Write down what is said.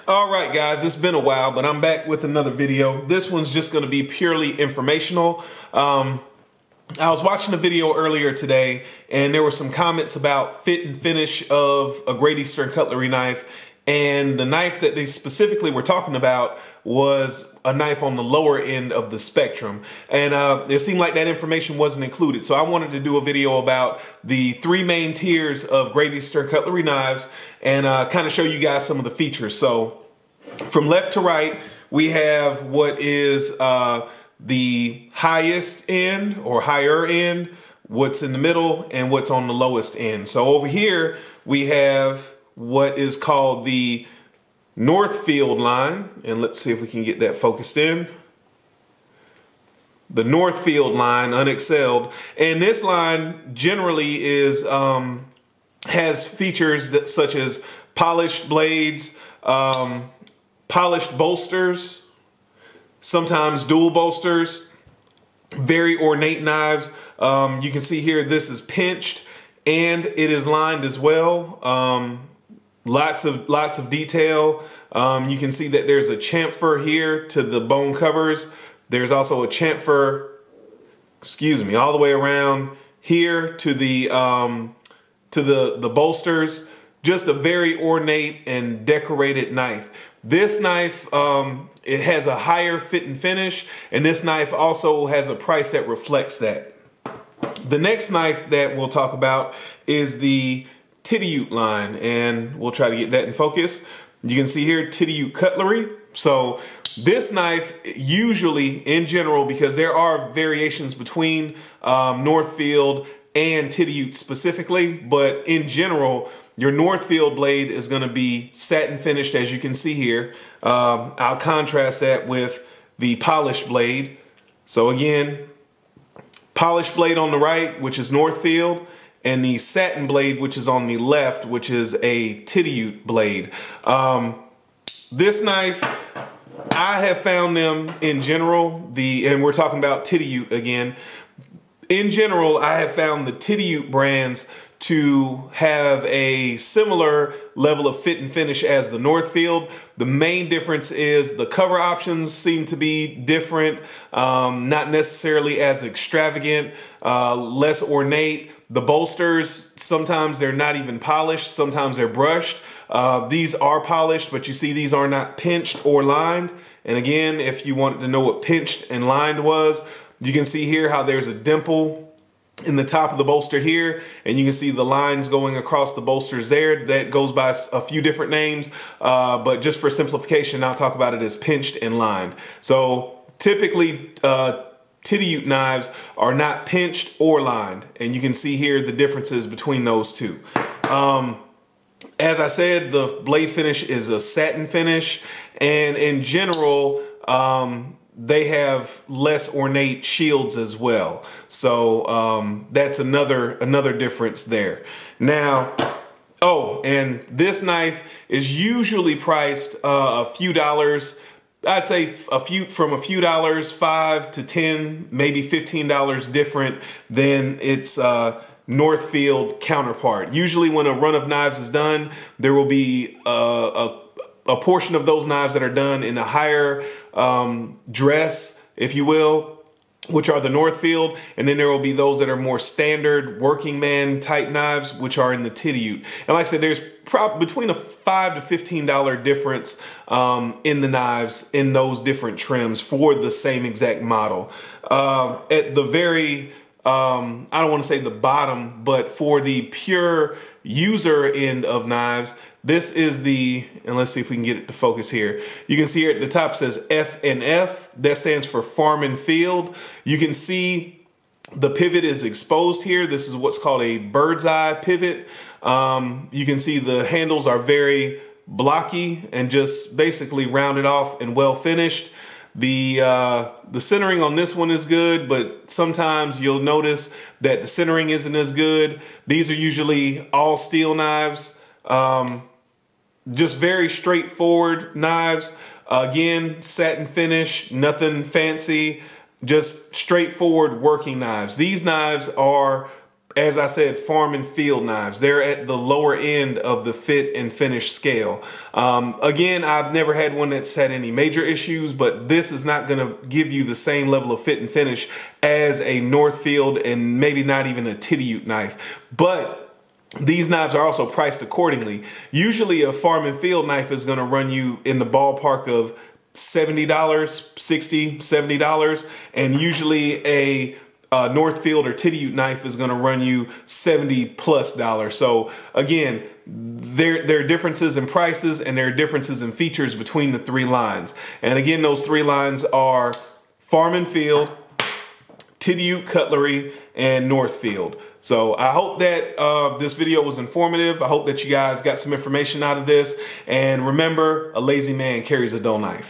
All right, guys, it's been a while, but I'm back with another video. This one's just going to be purely informational. I was watching a video earlier today, and there were some comments about fit and finish of a Great Eastern cutlery knife. And the knife that they specifically were talking about was a knife on the lower end of the spectrum. And it seemed like that information wasn't included. So I wanted to do a video about the three main tiers of Great Eastern cutlery knives and kind of show you guys some of the features. So from left to right, we have what is the highest end or higher end, what's in the middle, and what's on the lowest end. So over here, we have what is called the Northfield line, and let's see if we can get that focused in. The Northfield line, unexcelled, and this line generally is has features that, such as polished blades, polished bolsters, sometimes dual bolsters, very ornate knives. You can see here this is pinched and it is lined as well. Lots of detail. You can see that there's a chamfer here to the bone covers. There's also a chamfer, all the way around here to the bolsters. Just a very ornate and decorated knife. This knife, it has a higher fit and finish, and this knife also has a price that reflects that. The next knife that we'll talk about is the Tittyute line, and we'll try to get that in focus. You can see here Tittyute Cutlery. So this knife usually, in general, because there are variations between Northfield and Tittyute specifically, but in general, your Northfield blade is going to be satin finished, as you can see here. I'll contrast that with the polished blade. So again, polished blade on the right, which is Northfield, and the satin blade, which is on the left, which is a Tittyute blade. This knife, I have found them in general, and we're talking about Tittyute again. In general, I have found the Tittyute brands to have a similar level of fit and finish as the Northfield. The main difference is the cover options seem to be different, not necessarily as extravagant, less ornate. The bolsters, sometimes they're not even polished, sometimes they're brushed. These are polished, but you see these are not pinched or lined. And again, if you wanted to know what pinched and lined was, you can see here how there's a dimple in the top of the bolster here, and you can see the lines going across the bolsters there. That goes by a few different names, but just for simplification, I'll talk about it as pinched and lined. So typically, Tittyute knives are not pinched or lined, and you can see here the differences between those two. As I said, the blade finish is a satin finish, and in general, they have less ornate shields as well. So that's another difference there. Now, oh, and this knife is usually priced a few dollars. I'd say from a few dollars, $5 to $10, maybe $15 different than its Northfield counterpart. Usually when a run of knives is done, there will be a portion of those knives that are done in a higher dress, if you will, which are the Northfield, and then there will be those that are more standard working man type knives, which are in the Tittyute. And like I said, there's probably between a $5 to $15 difference in the knives in those different trims for the same exact model. At the very, I don't want to say the bottom, but for the pure user end of knives, this is the, and let's see if we can get it to focus here. You can see here at the top says F&F. That stands for Farm and Field. You can see the pivot is exposed here. This is what's called a bird's eye pivot. You can see the handles are very blocky and just basically rounded off and well finished. The centering on this one is good, but sometimes you'll notice that the centering isn't as good. These are usually all steel knives. Just very straightforward knives. Again, satin finish, nothing fancy, just straightforward working knives. These knives are as I said, farm and field knives. They're at the lower end of the fit and finish scale. Again, I've never had one that's had any major issues, but this is not going to give you the same level of fit and finish as a Northfield and maybe not even a Titty knife. But these knives are also priced accordingly. Usually a farm and field knife is going to run you in the ballpark of $70, $60, $70. And usually a Northfield or Titty knife is going to run you $70+. So again, there are differences in prices and there are differences in features between the three lines. And again, those three lines are farm and field, Titty Cutlery, and Northfield. So I hope that this video was informative. I hope that you guys got some information out of this. And remember, a lazy man carries a dull knife.